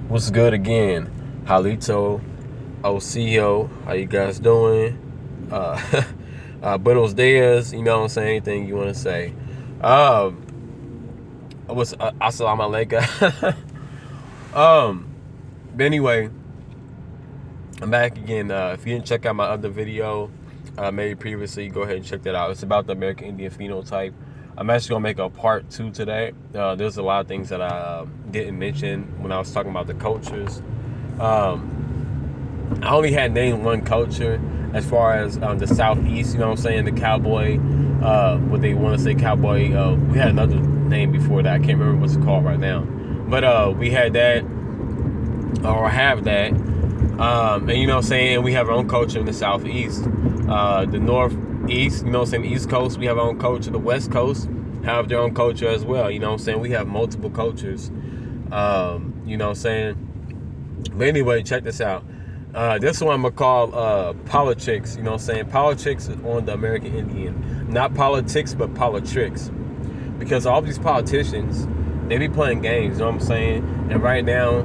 What's good again? Halito, OCO, how you guys doing? Uh, Buenos dias, you know what I'm saying? Anything you want to say? What's Assalamu alaikum. um, but anyway, I'm back again. If you didn't check out my other video, made previously, go ahead and check that out. It's about the American Indian phenotype. I'm actually gonna make a part 2 today. There's a lot of things that I didn't mention when I was talking about the cultures. I only had named one culture as far as the Southeast, you know what I'm saying, the cowboy, what they want to say cowboy. We had another name before that. I can't remember what's it called right now. But we had that, or have that. And you know what I'm saying, we have our own culture in the Southeast. The Northeast, you know what I'm saying, the East Coast, we have our own culture. The West Coast have their own culture as well. You know what I'm saying, we have multiple cultures. You know what I'm saying. But anyway, check this out. This one I'm gonna call Politrics. You know what I'm saying? Politrics on the American Indian. Not politics, but Politrics. Because all these politicians, they be playing games, you know what I'm saying? And right now,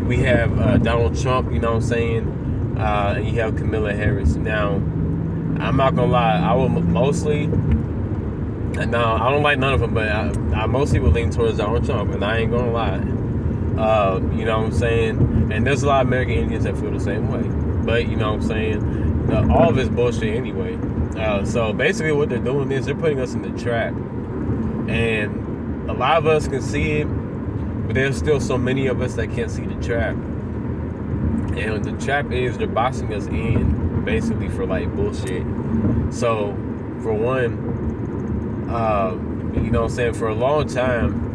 we have Donald Trump, you know what I'm saying? And you have Kamala Harris. Now, I'm not gonna lie, I will mostly, now I don't like none of them, but I mostly would lean towards Donald Trump, and I ain't gonna lie. You know what I'm saying? And there's a lot of American Indians that feel the same way. But, you know what I'm saying? All of it's bullshit anyway. So basically what they're doing is they're putting us in the trap. And a lot of us can see it, but there's still so many of us that can't see the trap. And the trap is they're boxing us in basically for like bullshit. So, for one, you know what I'm saying, for a long time,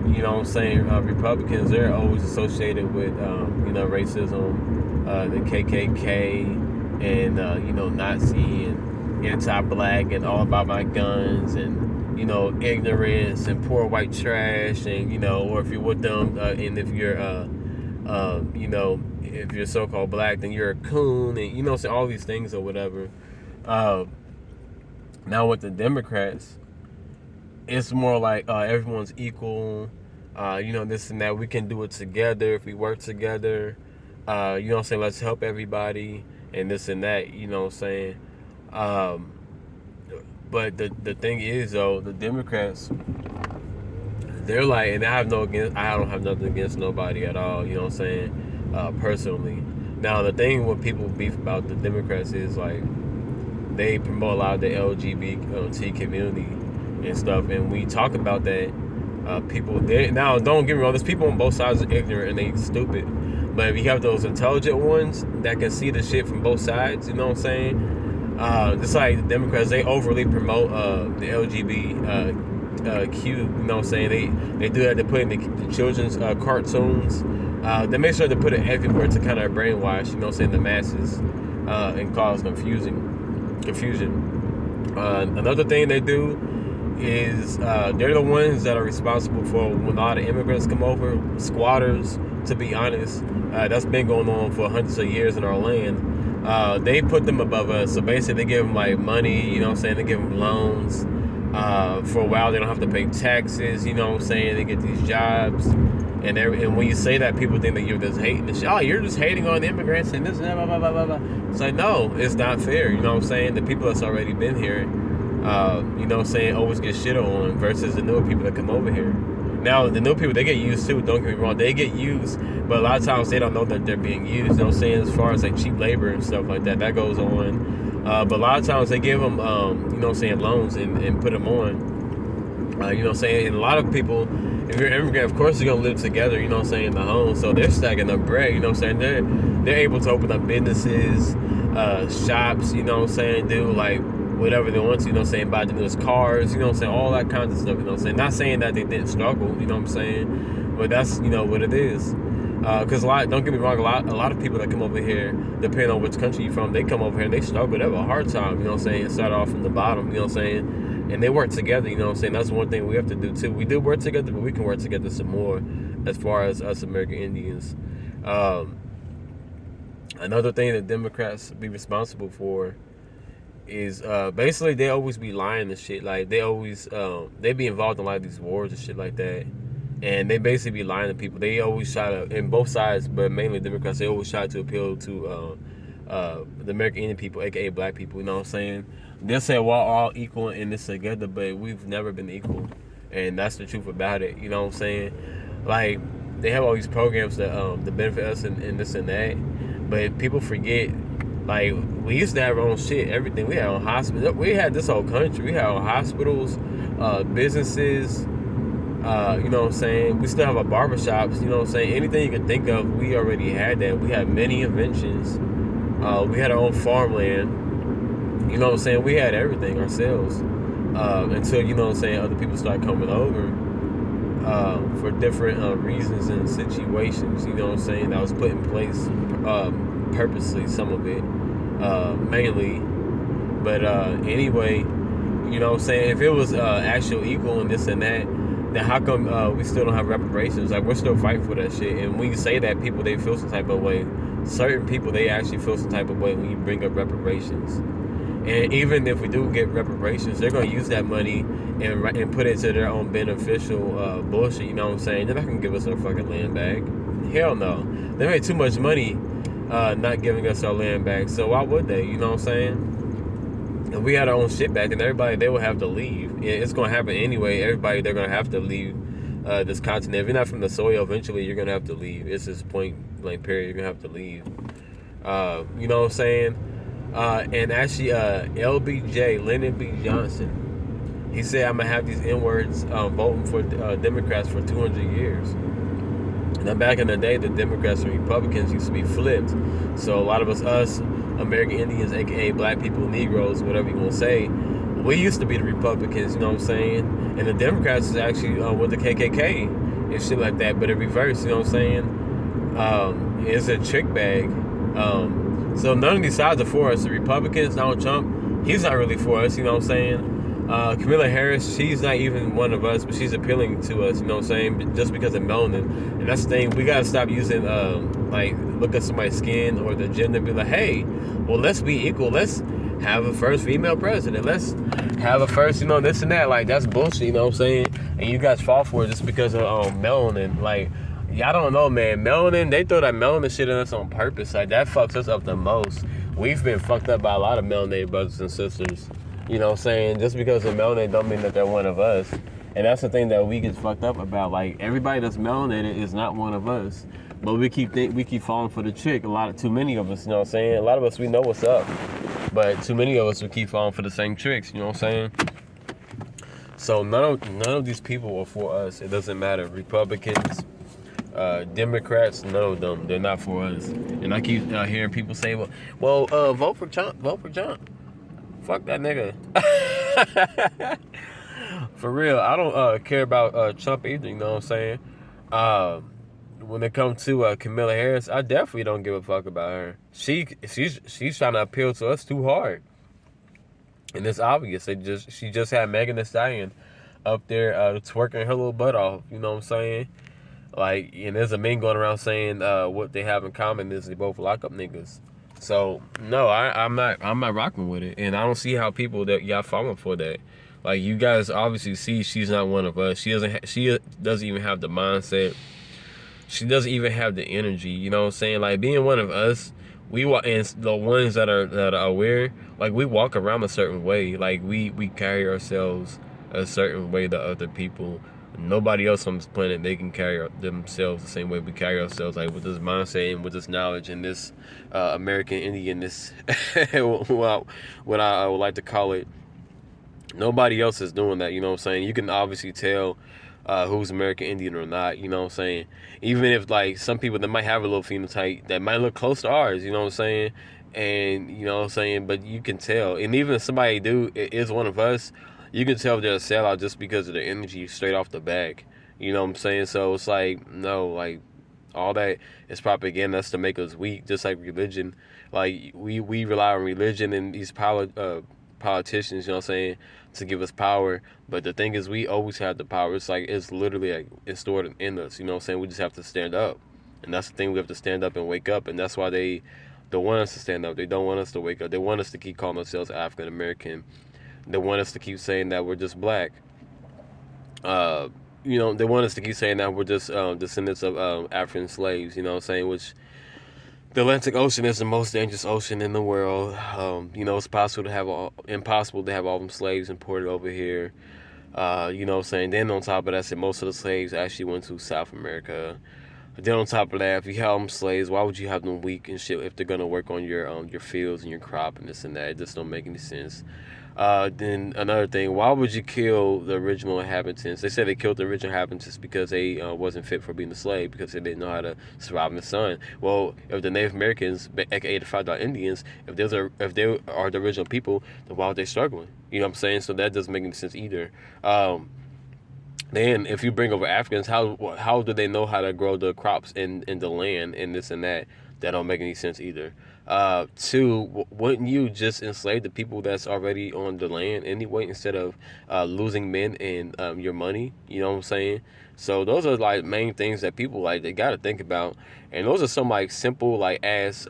you know what I'm saying, Republicans, they're always associated with, you know, racism, the KKK, and, you know, Nazi and anti-black and all about my guns and, you know, ignorance and poor white trash and, you know, or if you're with them, and if you're, you know, if you're so-called black, then you're a coon and, you know, so all these things or whatever. Now with the Democrats, it's more like everyone's equal. You know, this and that. We can do it together if we work together. You know what I'm saying? Let's help everybody and this and that. You know what I'm saying? But the thing is though, the Democrats, they're like, and I don't have nothing against nobody at all. You know what I'm saying? Personally. Now the thing what people beef about the Democrats is like they promote a lot of the LGBT community and stuff, and we talk about that. People there now, don't get me wrong, there's people on both sides are ignorant and they stupid, but if you have those intelligent ones that can see the shit from both sides, you know what I'm saying, just like the Democrats, they overly promote the LGBTQ, you know what I'm saying, they do that, they put in the children's cartoons, they make sure to put it everywhere to kind of brainwash, you know what I'm saying, the masses, and cause confusion. Another thing they do is they're the ones that are responsible for when a lot of immigrants come over, squatters, to be honest. That's been going on for hundreds of years in our land. They put them above us. So basically they give them like money, you know what I'm saying, they give them loans. For a while they don't have to pay taxes, you know what I'm saying, they get these jobs. And when you say that, people think that you're just hating the shit. Oh, you're just hating on immigrants and this and that, blah, blah, blah, blah, blah. It's like, no, it's not fair, you know what I'm saying? The people that's already been here, you know what I'm saying, always get shit on versus the newer people that come over here. Now, the new people, they get used too, don't get me wrong. They get used, but a lot of times they don't know that they're being used, you know what I'm saying, as far as like cheap labor and stuff like that goes on. But a lot of times they give them, you know what I'm saying, loans and put them on. You know what I'm saying, and a lot of people, if you're an immigrant, of course you're going to live together, you know what I'm saying, in the home. So they're stacking up bread, you know what I'm saying. They're able to open up businesses, shops, you know what I'm saying, do like whatever they want to, you know what I'm saying, buy the newest cars, you know what I'm saying, all that kind of stuff, you know what I'm saying. Not saying that they didn't struggle, you know what I'm saying, but that's, you know, what it is. Because don't get me wrong, a lot of people that come over here, depending on which country you're from, they come over here and they struggle, they have a hard time, you know what I'm saying, start off from the bottom, you know what I'm saying. And they work together, you know what I'm saying. That's one thing we have to do too. We do work together, but we can work together some more as far as us American Indians. Another thing that Democrats be responsible for is basically they always be lying and shit. Like they always they be involved in a lot of these wars and shit like that. And they basically be lying to people. They always try to, in both sides, but mainly Democrats, they always try to appeal to the American Indian people, aka black people. You know what I'm saying? They'll say we're all equal in this together, but we've never been equal, and that's the truth about it. You know what I'm saying? Like they have all these programs that benefit us and this and that, but people forget. Like we used to have our own shit, everything. We had our own hospital. We had this whole country. We had our own hospitals, businesses. You know what I'm saying? We still have our barbershops, you know what I'm saying? Anything you can think of, we already had that. We had many inventions. We had our own farmland. You know what I'm saying? We had everything ourselves. Until, you know what I'm saying, other people start coming over for different reasons and situations, you know what I'm saying, that was put in place purposely, some of it, mainly. But anyway, you know what I'm saying, if it was actual equal and this and that, then how come we still don't have reparations? Like, we're still fighting for that shit. And when you say that, people, they feel some type of way. Certain people, they actually feel some type of way when you bring up reparations. And even if we do get reparations, they're going to use that money and put it to their own beneficial bullshit, you know what I'm saying? They're not going to give us our fucking land back. Hell no. They made too much money not giving us our land back. So why would they, you know what I'm saying? If we had our own shit back, then everybody, they would have to leave. It's going to happen anyway. Everybody, they're going to have to leave this continent. If you're not from the soil, eventually you're going to have to leave. It's this point blank period. You're going to have to leave. You know what I'm saying? And actually, LBJ, Lyndon B. Johnson, he said, I'm going to have these N-words voting for Democrats for 200 years. Now, back in the day, the Democrats and Republicans used to be flipped. So a lot of us American Indians, aka black people, Negroes, whatever you want to say, we used to be the Republicans, you know what I'm saying? And the Democrats is actually with the KKK and shit like that, but in reverse, you know what I'm saying? It's a trick bag. So none of these sides are for us. The Republicans, Donald Trump, he's not really for us, you know what I'm saying? Kamala Harris, she's not even one of us, but she's appealing to us, you know what I'm saying? Just because of melanin. And that's the thing, we gotta stop using, like, look at somebody's skin or the gender and be like, hey, well, let's be equal. Let's have a first female president. Let's have a first, you know, this and that. Like, that's bullshit, you know what I'm saying? And you guys fall for it just because of melanin. Like, I don't know, man. Melanin, they throw that melanin shit in us on purpose. Like, that fucks us up the most. We've been fucked up by a lot of melanated brothers and sisters. You know what I'm saying? Just because they're melanated don't mean that they're one of us. And that's the thing that we get fucked up about. Like, everybody that's melanated is not one of us. But we keep falling for the trick. Too many of us, you know what I'm saying? A lot of us, we know what's up. But too many of us, we keep falling for the same tricks, you know what I'm saying? So none of these people are for us. It doesn't matter. Republicans, Democrats, none of them, they're not for us. And I keep hearing people say, well, vote for Trump, vote for Trump. Fuck that nigga. For real, I don't care about Trump either, you know what I'm saying? When it comes to Kamala Harris, I definitely don't give a fuck about her. She's trying to appeal to us too hard. And it's obvious. She just had Megan Thee Stallion up there twerking her little butt off, you know what I'm saying? Like, and there's a meme going around saying what they have in common is they both lock up niggas. So no, I'm not rocking with it, and I don't see how people that y'all falling for that. Like, you guys obviously see she's not one of us. She doesn't even have the mindset. She doesn't even have the energy. You know what I'm saying? Like, being one of us, and the ones that are aware, like, we walk around a certain way. Like, we carry ourselves a certain way to other people. Nobody else on this planet, they can carry themselves the same way we carry ourselves, like with this mindset and with this knowledge and this American Indian, this what I would like to call it. Nobody else is doing that, you know what I'm saying? You can obviously tell who's American Indian or not, you know what I'm saying? Even if, like, some people that might have a little phenotype that might look close to ours, you know what I'm saying? And, you know what I'm saying? But you can tell. And even if somebody is one of us, you can tell they're a sellout just because of the energy straight off the back. You know what I'm saying? So it's like, no, like, all that is propaganda. That's to make us weak, just like religion. Like, we rely on religion and these politicians, you know what I'm saying, to give us power. But the thing is, we always have the power. It's like, it's literally like, it's stored in us, you know what I'm saying? We just have to stand up. And that's the thing, we have to stand up and wake up. And that's why they don't want us to stand up. They don't want us to wake up. They want us to keep calling ourselves African American. They want us to keep saying that we're just black. they want us to keep saying that we're just descendants of African slaves. You know what I'm saying? Which the Atlantic Ocean is the most dangerous ocean in the world. It's impossible to have all them slaves imported over here. You know what I'm saying? Then on top of that, I said most of the slaves actually went to South America. Then on top of that, if you have them slaves, why would you have them weak and shit if they're gonna work on your fields and your crop and this and that? It just don't make any sense. Then another thing, why would you kill the original inhabitants? They said they killed the original inhabitants because they wasn't fit for being a slave because they didn't know how to survive in the sun. Well, if the Native Americans, aka the $5 Indians, if they are the original people, then why are they struggling? You know what I'm saying? So that doesn't make any sense either. Then, if you bring over Africans, how do they know how to grow the crops in the land and this and that? That don't make any sense either. Two, wouldn't you just enslave the people that's already on the land anyway instead of losing men and your money? You know what I'm saying? So those are like main things that people like they got to think about, and those are some like simple like as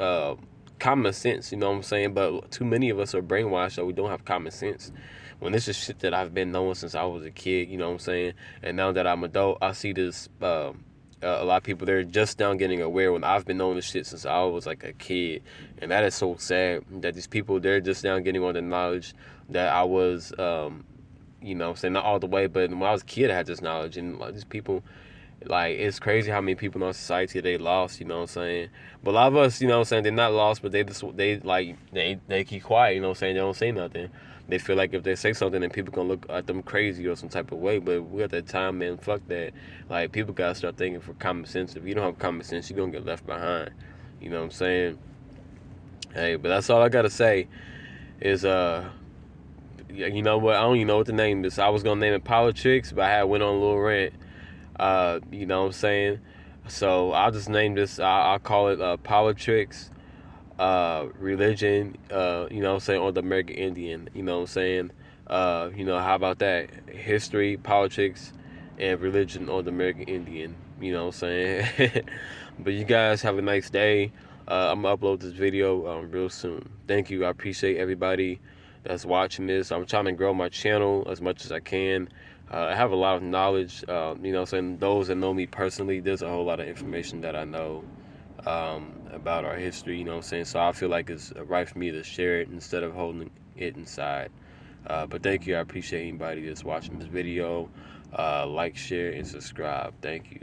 common sense. You know what I'm saying? But too many of us are brainwashed, so we don't have common sense when this is shit that I've been knowing since I was a kid, you know what I'm saying? And now that I'm adult, I see this, a lot of people, they're just now getting aware when I've been knowing this shit since I was like a kid. And that is so sad that these people, they're just now getting on the knowledge that I was, you know what I'm saying? Not all the way, but when I was a kid, I had this knowledge. And like these people, like it's crazy how many people in our society they lost, you know what I'm saying? But a lot of us, you know what I'm saying, they're not lost, but they keep quiet, you know what I'm saying? They don't say nothing. They feel like if they say something, then people gonna look at them crazy or some type of way. But we at that time, man, fuck that. Like people gotta start thinking for common sense. If you don't have common sense, you're gonna get left behind. You know what I'm saying? Hey, but that's all I gotta say is you know what? I don't even know what to name this. I was gonna name it Politrics, but I had went on a little rant. You know what I'm saying? So I'll just name this. I'll call it Politrics, religion. You know what I'm saying, or the American Indian. You know what I'm saying? How about that? History, politics, and religion or the American Indian. You know what I'm saying? But you guys have a nice day. I'm gonna upload this video real soon. Thank you. I appreciate everybody that's watching this. I'm trying to grow my channel as much as I can. I have a lot of knowledge. You know, saying those that know me personally, there's a whole lot of information that I know about our history. You know what I'm saying? So I feel like it's right for me to share it instead of holding it inside. But thank you. I appreciate anybody that's watching this video. Like, share, and subscribe. Thank you.